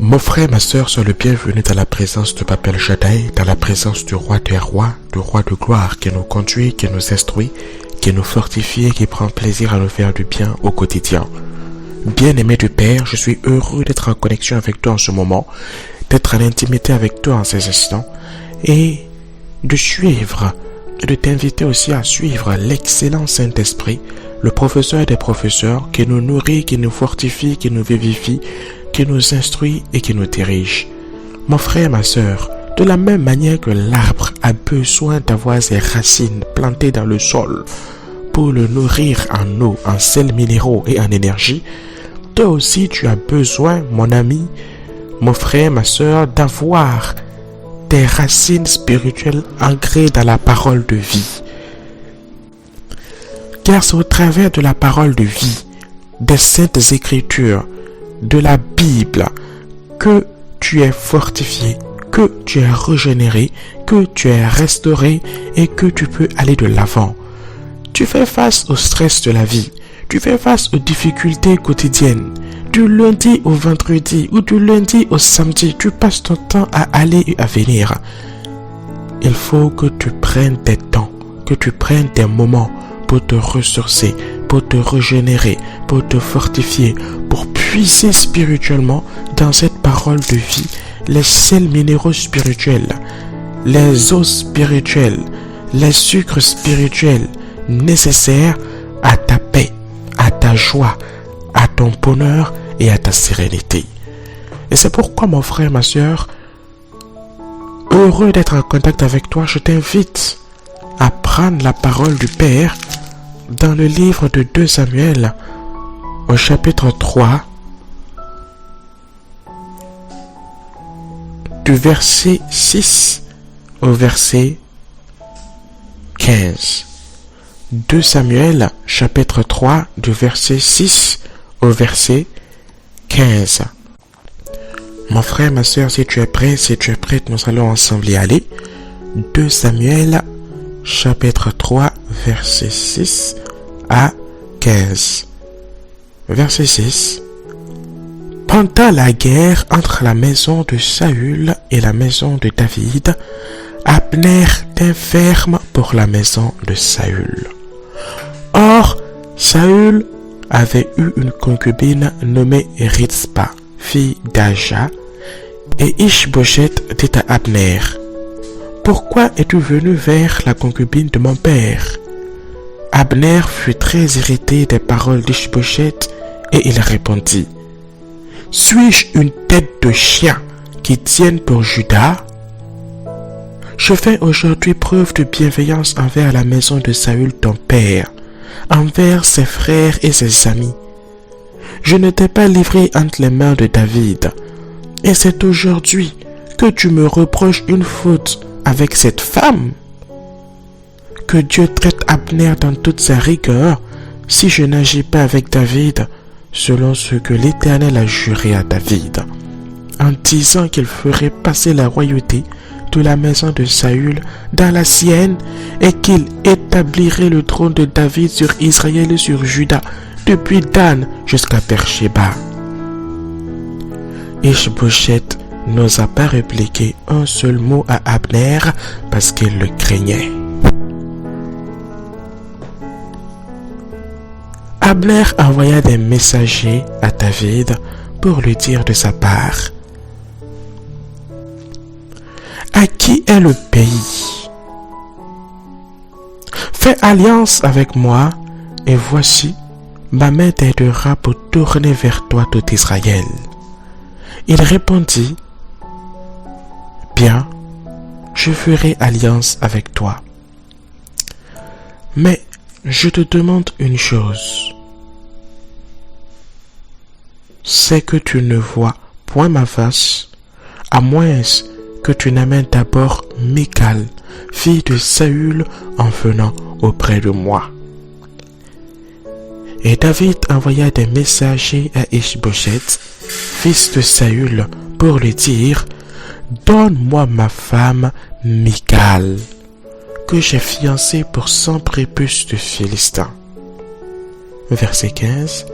Mon frère, ma sœur, sois le bienvenu dans la présence de Papa El Shaddai, dans la présence du roi des rois, du roi de gloire, qui nous conduit, qui nous instruit, qui nous fortifie et qui prend plaisir à nous faire du bien au quotidien. Bien-aimé du Père, je suis heureux d'être en connexion avec toi en ce moment, d'être en intimité avec toi en ces instants, et de suivre, et de t'inviter aussi à suivre l'excellent Saint-Esprit, le professeur des professeurs, qui nous nourrit, qui nous fortifie, qui nous vivifie, qui nous instruit et qui nous dirige. Mon frère, ma sœur, de la même manière que l'arbre a besoin d'avoir ses racines plantées dans le sol pour le nourrir en eau, en sels minéraux et en énergie, toi aussi tu as besoin, mon ami, mon frère, ma sœur, d'avoir tes racines spirituelles ancrées dans la parole de vie. Car c'est au travers de la parole de vie, des saintes écritures, de la Bible, que tu es fortifié, que tu es régénéré, que tu es restauré et que tu peux aller de l'avant. Tu fais face au stress de la vie, tu fais face aux difficultés quotidiennes. Du lundi au vendredi ou du lundi au samedi, tu passes ton temps à aller et à venir. Il faut que tu prennes des temps, que tu prennes des moments pour te ressourcer, pour te régénérer, pour te fortifier, pour puiser spirituellement dans cette parole de vie, les sels minéraux spirituels, les eaux spirituelles, les sucres spirituels nécessaires à ta paix, à ta joie, à ton bonheur et à ta sérénité. Et c'est pourquoi, mon frère, ma sœur, heureux d'être en contact avec toi, je t'invite à prendre la parole du Père dans le livre de 2 Samuel, au chapitre 3, du verset 6 au verset 15. 2 Samuel, chapitre 3, du verset 6 au verset 15. Mon frère, ma sœur, si tu es prêt, si tu es prête, nous allons ensemble y aller. 2 Samuel, chapitre 3, verset 6 à 15. Verset 6. Pendant la guerre entre la maison de Saül et la maison de David, Abner tint ferme pour la maison de Saül. Or, Saül avait eu une concubine nommée Ritzpa, fille d'Aja, et Ish-Bosheth dit à Abner: « Pourquoi es-tu venu vers la concubine de mon père ?» Abner fut très irrité des paroles d'Ish-Bosheth et il répondit: « Suis-je une tête de chien qui tienne pour Judas? Je fais aujourd'hui preuve de bienveillance envers la maison de Saül ton père, envers ses frères et ses amis. Je ne t'ai pas livré entre les mains de David, et c'est aujourd'hui que tu me reproches une faute avec cette femme. Que Dieu traite Abner dans toute sa rigueur si je n'agis pas avec David selon ce que l'Éternel a juré à David, en disant qu'il ferait passer la royauté de la maison de Saül dans la sienne et qu'il établirait le trône de David sur Israël et sur Juda depuis Dan jusqu'à Beersheba. » Ish-Bosheth n'osa pas répliquer un seul mot à Abner parce qu'il le craignait. Abner envoya des messagers à David pour lui dire de sa part: « À qui est le pays? Fais alliance avec moi, et voici, ma main t'aidera pour tourner vers toi tout Israël. » Il répondit: « Bien, je ferai alliance avec toi. Mais je te demande une chose. C'est que tu ne vois point ma face, à moins que tu n'amènes d'abord Michal, fille de Saül, en venant auprès de moi. » Et David envoya des messagers à Ish-Bosheth, fils de Saül, pour lui dire: « Donne-moi ma femme Michal, que j'ai fiancée pour 100 prépuces de Philistins. » Verset 15.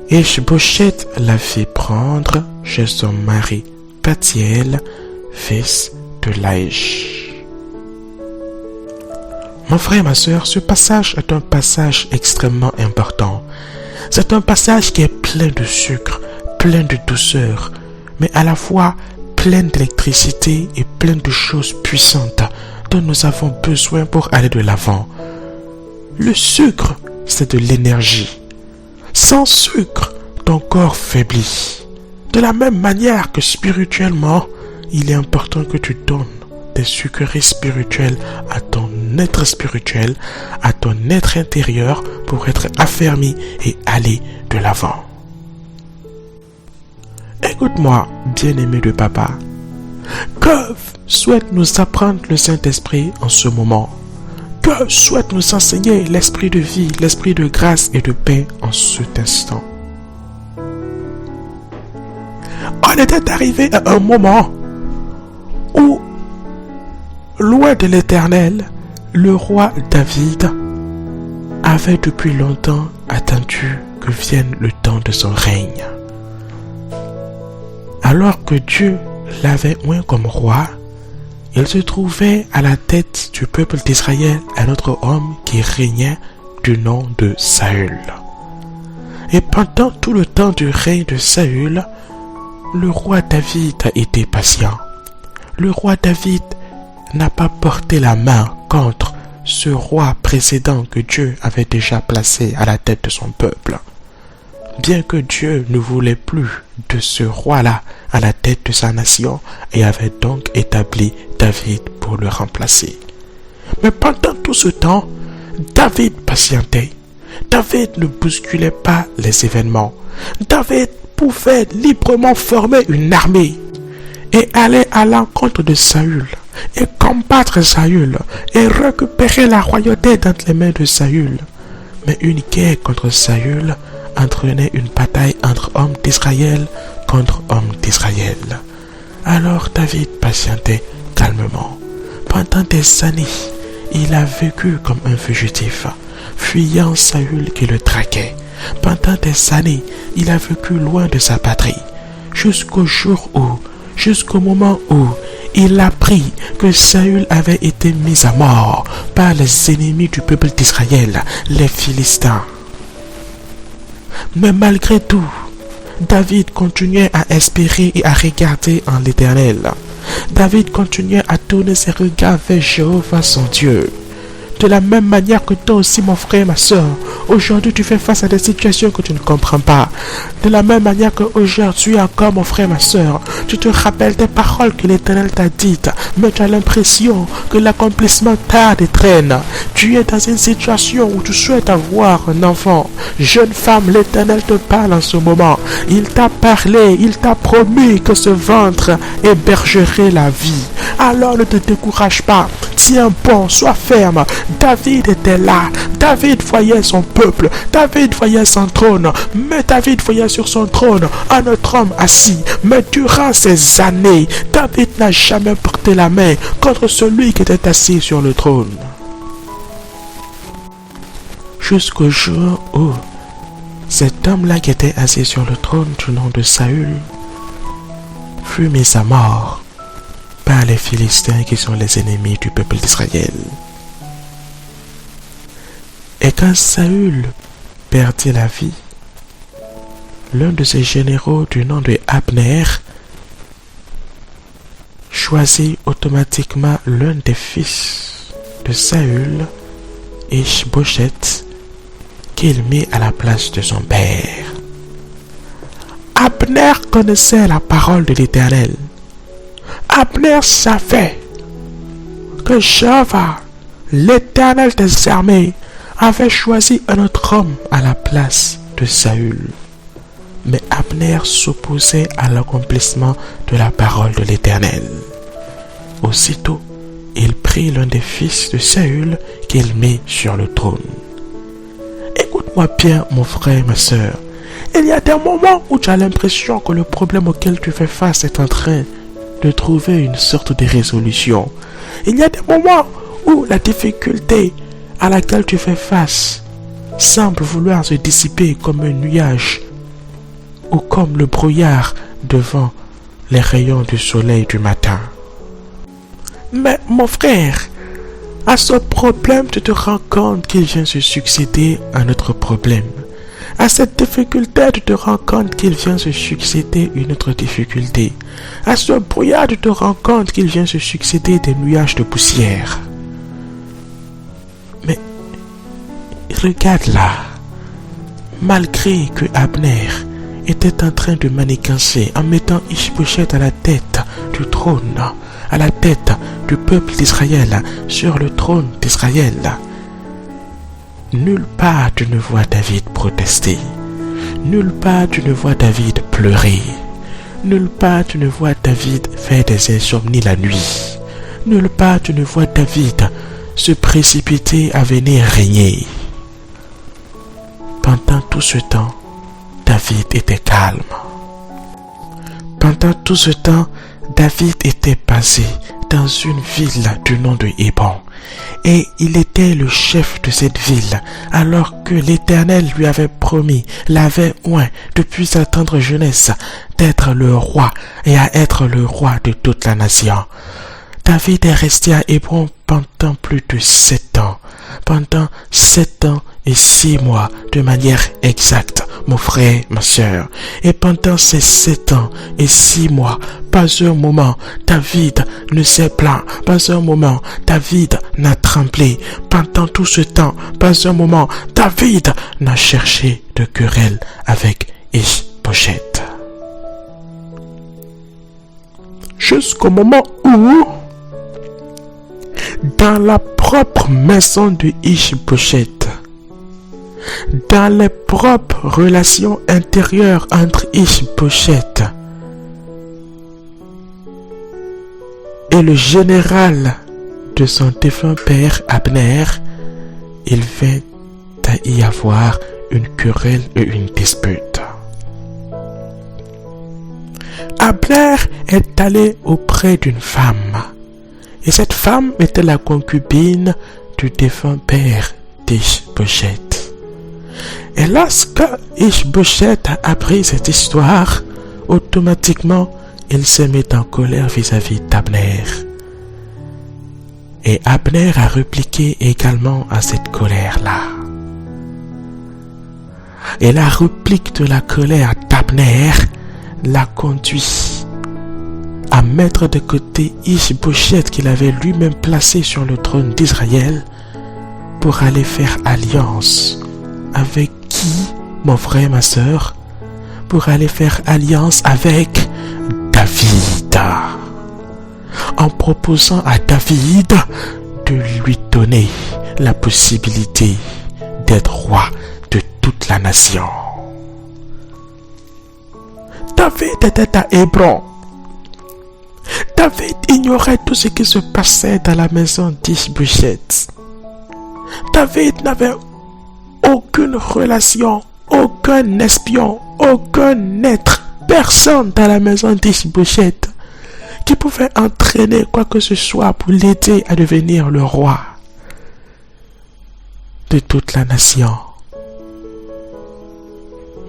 Ish-Bosheth la fit prendre chez son mari Pathiel, fils de Laïch. Mon frère, ma soeur, ce passage est un passage extrêmement important. C'est un passage qui est plein de sucre, plein de douceur, mais à la fois plein d'électricité et plein de choses puissantes dont nous avons besoin pour aller de l'avant. Le sucre, c'est de l'énergie. Sans sucre, ton corps faiblit. De la même manière que spirituellement, il est important que tu donnes des sucreries spirituelles à ton être spirituel, à ton être intérieur pour être affermi et aller de l'avant. Écoute-moi, bien-aimé de papa. Que souhaite nous apprendre le Saint-Esprit en ce moment? Que souhaite nous enseigner l'Esprit de vie, l'Esprit de grâce et de paix en cet instant? On était arrivé à un moment où, loin de l'Éternel, le roi David avait depuis longtemps attendu que vienne le temps de son règne. Alors que Dieu l'avait oint comme roi, il se trouvait à la tête du peuple d'Israël un autre homme qui régnait du nom de Saül. Et pendant tout le temps du règne de Saül, le roi David a été patient. Le roi David n'a pas porté la main contre ce roi précédent que Dieu avait déjà placé à la tête de son peuple. Bien que Dieu ne voulait plus de ce roi-là à la tête de sa nation et avait donc établi David pour le remplacer. Mais pendant tout ce temps, David patientait. David ne bousculait pas les événements. David pouvait librement former une armée et aller à l'encontre de Saül et combattre Saül et récupérer la royauté dans les mains de Saül. Mais une guerre contre Saül entraînait une bataille entre hommes d'Israël contre hommes d'Israël. Alors David patientait calmement. Pendant des années, il a vécu comme un fugitif, fuyant Saül qui le traquait. Pendant des années, il a vécu loin de sa patrie, jusqu'au moment où il apprit que Saül avait été mis à mort par les ennemis du peuple d'Israël, les Philistins. Mais malgré tout, David continuait à espérer et à regarder en l'Éternel. David continuait à tourner ses regards vers Jéhovah son Dieu. De la même manière que toi aussi, mon frère, ma soeur, aujourd'hui tu fais face à des situations que tu ne comprends pas. De la même manière qu'aujourd'hui encore, mon frère, ma soeur, tu te rappelles des paroles que l'Éternel t'a dites, mais tu as l'impression que l'accomplissement tarde et traîne. Tu es dans une situation où tu souhaites avoir un enfant. Jeune femme, l'Éternel te parle en ce moment. Il t'a parlé, il t'a promis que ce ventre hébergerait la vie. Alors ne te décourage pas. Tiens bon, sois ferme. David était là. David voyait son peuple. David voyait son trône. Mais David voyait sur son trône un autre homme assis. Mais durant ces années, David n'a jamais porté la main contre celui qui était assis sur le trône. Jusqu'au jour où cet homme-là qui était assis sur le trône du nom de Saül fut mis à mort par les Philistins qui sont les ennemis du peuple d'Israël. Et quand Saül perdit la vie, l'un de ses généraux du nom de Abner choisit automatiquement l'un des fils de Saül, Ish-Bosheth, qu'il mit à la place de son père. Abner connaissait la parole de l'Éternel. Abner savait que Jéhovah, l'Éternel des armées, avait choisi un autre homme à la place de Saül. Mais Abner s'opposait à l'accomplissement de la parole de l'Éternel. Aussitôt, il prit l'un des fils de Saül qu'il mit sur le trône. Écoute-moi bien, mon frère, ma soeur. Il y a des moments où tu as l'impression que le problème auquel tu fais face est en train de trouver une sorte de résolution. Il y a des moments où la difficulté à laquelle tu fais face semble vouloir se dissiper comme un nuage ou comme le brouillard devant les rayons du soleil du matin. Mais mon frère, à ce problème, tu te rends compte qu'il vient se succéder à un autre problème. À cette difficulté, tu te rends compte qu'il vient se succéder une autre difficulté. À ce brouillard, tu te rends compte qu'il vient se succéder des nuages de poussière. Mais regarde là, malgré que Abner était en train de manigancer en mettant Ish-Bosheth à la tête du trône, à la tête du peuple d'Israël, sur le trône d'Israël, nulle part tu ne vois David protester, nulle part tu ne vois David pleurer, nulle part tu ne vois David faire des insomnies la nuit, nulle part tu ne vois David se précipiter à venir régner. Pendant tout ce temps, David était calme. Pendant tout ce temps, David était basé dans une ville du nom de Hébron. Et il était le chef de cette ville, alors que l'Éternel lui avait promis, l'avait oint depuis sa tendre jeunesse, d'être le roi et à être le roi de toute la nation. David est resté à Hébron pendant plus de 7 ans. Pendant 7 ans et 6 mois, de manière exacte, mon frère, ma soeur. Et pendant ces 7 ans et 6 mois, pas un moment, David ne s'est plaint. Pas un moment, David n'a tremblé. Pendant tout ce temps, pas un moment, David n'a cherché de querelle avec Ish-Bosheth. Jusqu'au moment où, dans la propre maison de Ish-Bosheth, dans les propres relations intérieures entre Ish-Bosheth et le général de son défunt père Abner, il vint à y avoir une querelle et une dispute. Abner est allé auprès d'une femme. Et cette femme était la concubine du défunt père d'Ish-Bosheth. Et lorsque Ish-Bosheth a appris cette histoire, automatiquement, il se met en colère vis-à-vis d'Abner. Et Abner a répliqué également à cette colère-là. Et la réplique de la colère d'Abner l'a conduit à mettre de côté Ish-Bosheth qu'il avait lui-même placé sur le trône d'Israël pour aller faire alliance. Avec qui, mon frère, ma soeur? Pour aller faire alliance avec David. En proposant à David de lui donner la possibilité d'être roi de toute la nation. David était à Hébron. David ignorait tout ce qui se passait dans la maison d'Ish-Bosheth. David n'avait aucune relation, aucun espion, aucun être, personne dans la maison d'Ish-Bosheth qui pouvait entraîner quoi que ce soit pour l'aider à devenir le roi de toute la nation.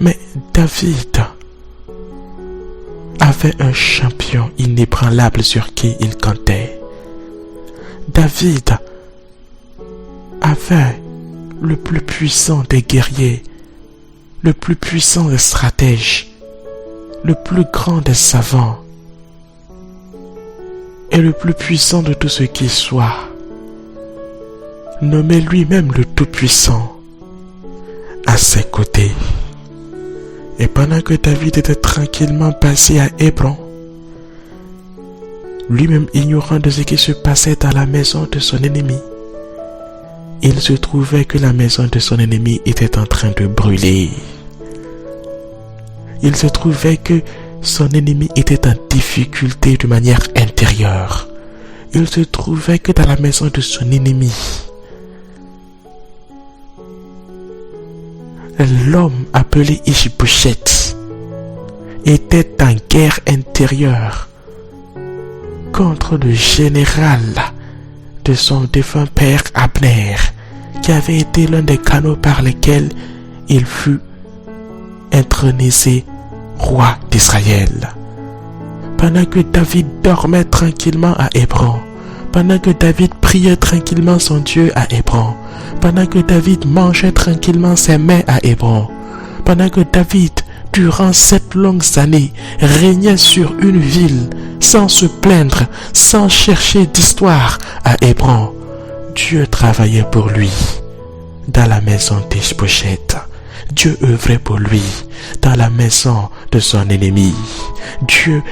Mais David avait un champion inébranlable sur qui il comptait. David avait le plus puissant des guerriers, le plus puissant des stratèges, le plus grand des savants et le plus puissant de tout ce qui soit, nommé lui-même le Tout-Puissant, à ses côtés. Et pendant que David était tranquillement passé à Hébron, lui-même ignorant de ce qui se passait dans la maison de son ennemi, il se trouvait que la maison de son ennemi était en train de brûler. Il se trouvait que son ennemi était en difficulté de manière intérieure. Il se trouvait que dans la maison de son ennemi, l'homme appelé Ish-Bosheth était en guerre intérieure contre le général de son défunt père Abner, qui avait été l'un des canaux par lesquels il fut intronisé roi d'Israël. Pendant que David dormait tranquillement à Hébron, pendant que David priait tranquillement son Dieu à Hébron, pendant que David mangeait tranquillement ses mets à Hébron, pendant que David, durant 7 longues années, régnait sur une ville sans se plaindre, sans chercher d'histoire à Hébron, Dieu travaillait pour lui dans la maison d'Ish-Bosheth. Dieu œuvrait pour lui dans la maison de son ennemi. Dieu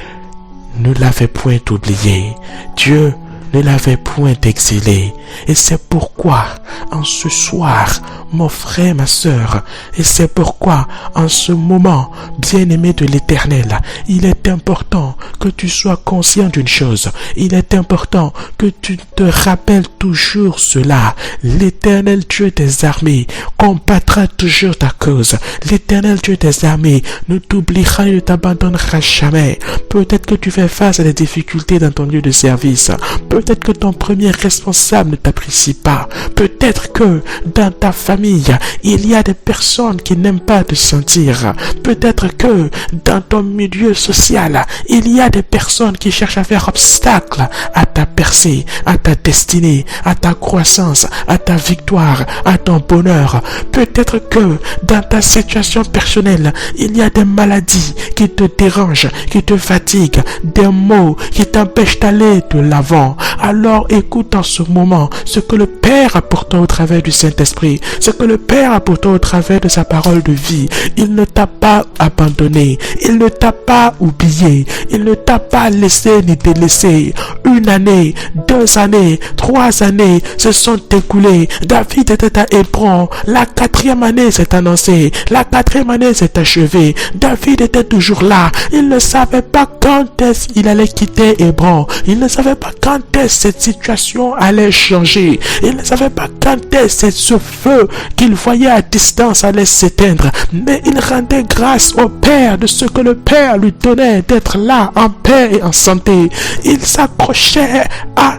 ne l'avait point oublié. Dieu ne l'avait point exilé. Et c'est pourquoi, en ce soir, mon frère, ma sœur, et c'est pourquoi, en ce moment, bien-aimé de l'Éternel, il est important que tu sois conscient d'une chose. Il est important que tu te rappelles toujours cela. L'Éternel Dieu des armées combattra toujours ta cause. L'Éternel Dieu des armées ne t'oubliera et ne t'abandonnera jamais. Peut-être que tu fais face à des difficultés dans ton lieu de service. Peut-être que ton premier responsable ne t'apprécie pas. Peut-être que dans ta famille, il y a des personnes qui n'aiment pas te sentir. Peut-être que dans ton milieu social, il y a des personnes qui cherchent à faire obstacle à ta percée, à ta destinée, à ta croissance, à ta victoire, à ton bonheur. Peut-être que dans ta situation personnelle, il y a des maladies qui te dérangent, qui te fatiguent, des maux qui t'empêchent d'aller de l'avant. Alors écoute en ce moment ce que le Père a pour toi au travers du Saint-Esprit, ce que le Père a pour toi au travers de sa parole de vie. Il ne t'a pas abandonné, il ne t'a pas oublié, il ne t'a pas laissé ni délaissé. 1 année, 2 années, 3 années se sont écoulées. David était à Hébron, la 4e année s'est annoncée, la 4e année s'est achevée. David était toujours là, il ne savait pas quand est-ce qu'il allait quitter Hébron, il ne savait pas quand est-ce cette situation allait changer, il ne savait pas quand est-ce ce feu qu'il voyait à distance allait s'éteindre, mais il rendait grâce au Père de ce que le Père lui donnait d'être là en paix et en santé. Il s'accrochait à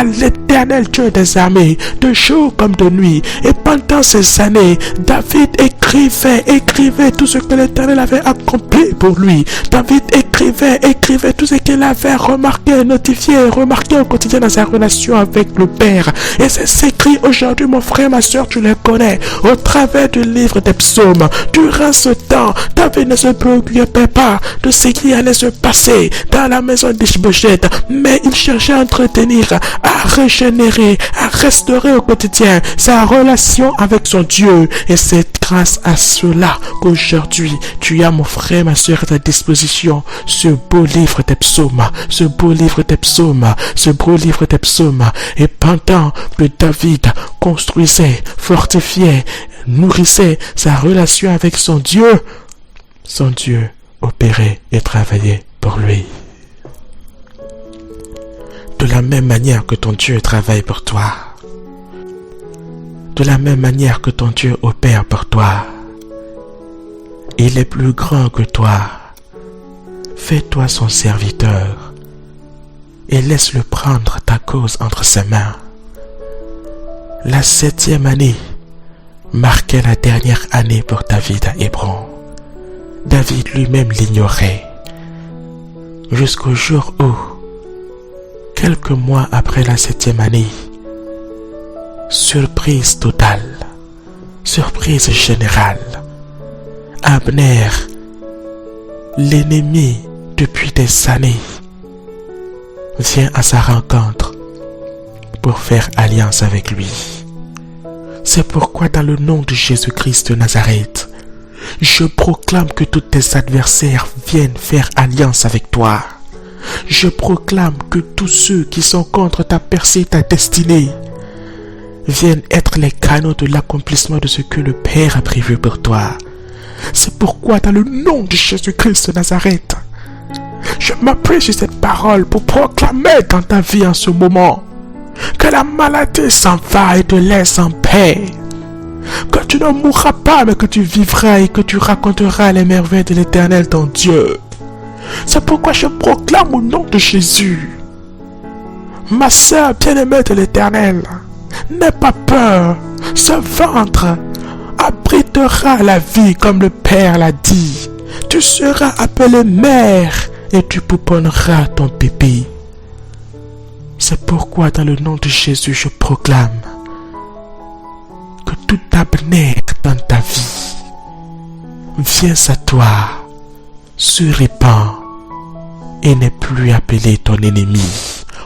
l'Éternel Dieu des armées, de jour comme de nuit. Et pendant ces années, David écrivait tout ce que l'Éternel avait accompli pour lui. David écrivait tout ce qu'il avait remarqué, notifié, remarqué au quotidien dans sa relation avec le Père. Et c'est écrit aujourd'hui, mon frère, ma soeur, tu les connais, au travers du livre des psaumes. Durant ce temps, David ne se préoccupait pas de ce qui allait se passer dans la maison d'Ish-Bosheth, mais il cherchait à entretenir, à régénérer, à restaurer au quotidien sa relation avec son Dieu. Et c'est grâce à cela qu'aujourd'hui tu as, mon frère, ma soeur, à ta disposition ce beau livre des psaumes, ce beau livre des psaumes, ce beau livre des psaumes. Et pendant que David construisait, fortifiait, nourrissait sa relation avec son Dieu opérait et travaillait pour lui. De la même manière que ton Dieu travaille pour toi, de la même manière que ton Dieu opère pour toi, il est plus grand que toi. Fais-toi son serviteur et laisse-le prendre ta cause entre ses mains. La 7e année marquait la dernière année pour David à Hébron. David lui-même l'ignorait, jusqu'au jour où, quelques mois après la 7e année, surprise totale, surprise générale, Abner, l'ennemi depuis des années, vient à sa rencontre pour faire alliance avec lui. C'est pourquoi dans le nom de Jésus-Christ de Nazareth, je proclame que tous tes adversaires viennent faire alliance avec toi. Je proclame que tous ceux qui sont contre ta percée, ta destinée, viennent être les canaux de l'accomplissement de ce que le Père a prévu pour toi. C'est pourquoi dans le nom de Jésus-Christ de Nazareth, je m'appuie sur cette parole pour proclamer dans ta vie en ce moment que la maladie s'en va et te laisse en paix. Que tu ne mourras pas, mais que tu vivras et que tu raconteras les merveilles de l'Éternel ton Dieu. C'est pourquoi je proclame au nom de Jésus. Ma sœur bien-aimée de l'Éternel, n'aie pas peur. Ce ventre abritera la vie comme le Père l'a dit. Tu seras appelée mère et tu pouponneras ton bébé. C'est pourquoi dans le nom de Jésus, je proclame que tout abnère dans ta vie vient à toi, se répand et n'est plus appelé ton ennemi.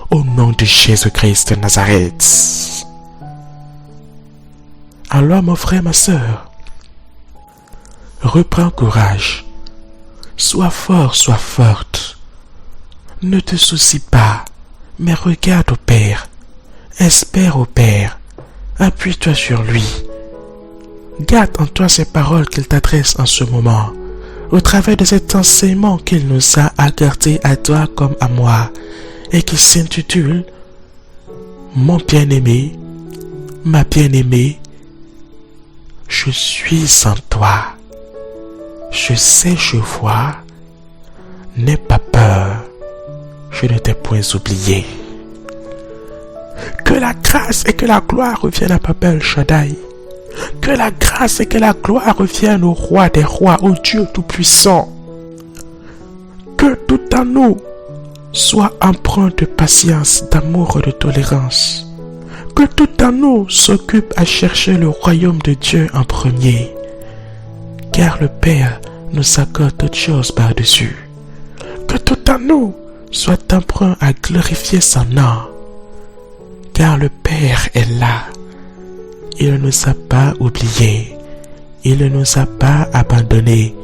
Au nom de Jésus-Christ de Nazareth. Alors mon frère, ma soeur, reprends courage. Sois fort, sois forte. Ne te soucie pas, mais regarde au Père. Espère au Père. Appuie-toi sur lui. Garde en toi ces paroles qu'il t'adresse en ce moment, au travers de cet enseignement qu'il nous a accordé à toi comme à moi, et qui s'intitule « Mon bien-aimé, ma bien-aimée, je suis en toi. Je sais, je vois. N'aie pas peur. Je ne t'ai point oublié. » Que la grâce et que la gloire reviennent à Papa El Shaddai. Que la grâce et que la gloire reviennent au roi des rois, au Dieu tout-puissant. Que tout en nous soit empreint de patience, d'amour et de tolérance. Que tout en nous s'occupe à chercher le royaume de Dieu en premier. Car le Père nous accorde toutes choses par-dessus. Que tout en nous soit emprunt à glorifier son nom. Car le Père est là. Il ne nous a pas oubliés. Il ne nous a pas abandonnés.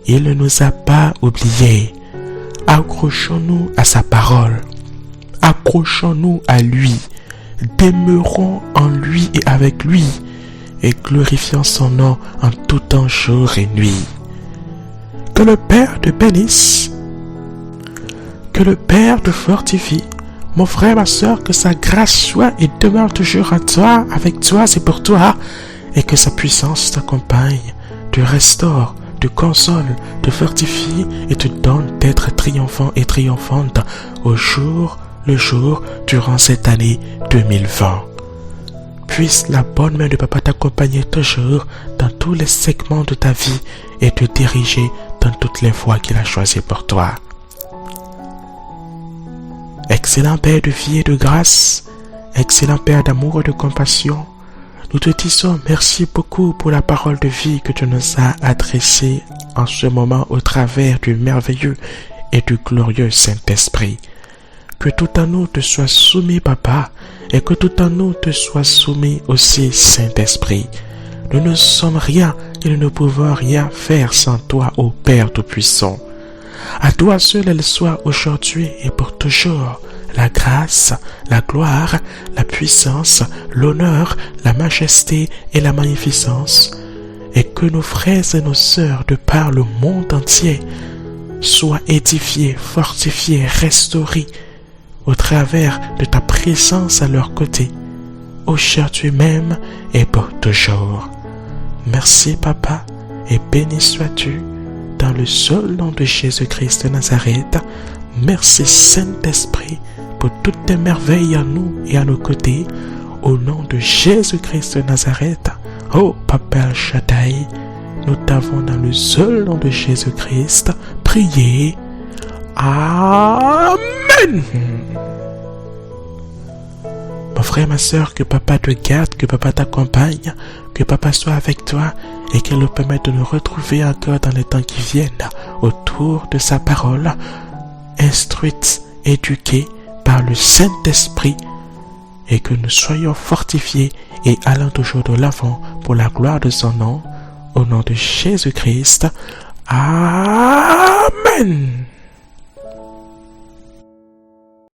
Il ne nous a pas oubliés. Accrochons-nous à sa parole. Accrochons-nous à lui. Demeurons en lui et avec lui. Et glorifions son nom en tout temps, jour et nuit. Que le Père te bénisse. Que le Père te fortifie. Mon frère, ma soeur, que sa grâce soit et demeure toujours à toi, avec toi, c'est pour toi. Et que sa puissance t'accompagne, te restaure, te console, te fortifie et te donne d'être triomphant et triomphante au jour le jour durant cette année 2020. Puisse la bonne main de Papa t'accompagner toujours dans tous les segments de ta vie et te diriger dans toutes les voies qu'il a choisies pour toi. Excellent Père de vie et de grâce, excellent Père d'amour et de compassion, nous te disons merci beaucoup pour la parole de vie que tu nous as adressée en ce moment au travers du merveilleux et du glorieux Saint-Esprit. Que tout en nous te soit soumis, Papa, et que tout en nous te soit soumis aussi, Saint-Esprit. Nous ne sommes rien et nous ne pouvons rien faire sans toi, ô Père Tout-Puissant. À toi seul elle soit aujourd'hui et pour toujours la grâce, la gloire, la puissance, l'honneur, la majesté et la magnificence, et que nos frères et nos sœurs de par le monde entier soient édifiés, fortifiés, restaurés au travers de ta présence à leur côté, aujourd'hui même et pour toujours. Merci Papa, et béni sois-tu dans le seul nom de Jésus-Christ de Nazareth. Merci Saint-Esprit pour toutes tes merveilles à nous et à nos côtés. Au nom de Jésus-Christ de Nazareth, oh Papa El Shaddai, nous t'avons dans le seul nom de Jésus-Christ prié. Amen. Mon frère, ma soeur, que Papa te garde, que Papa t'accompagne, que Papa soit avec toi et qu'il nous permette de nous retrouver encore dans les temps qui viennent autour de sa parole, instruite, éduquée par le Saint-Esprit, et que nous soyons fortifiés et allant toujours de l'avant pour la gloire de son nom, au nom de Jésus-Christ. Amen.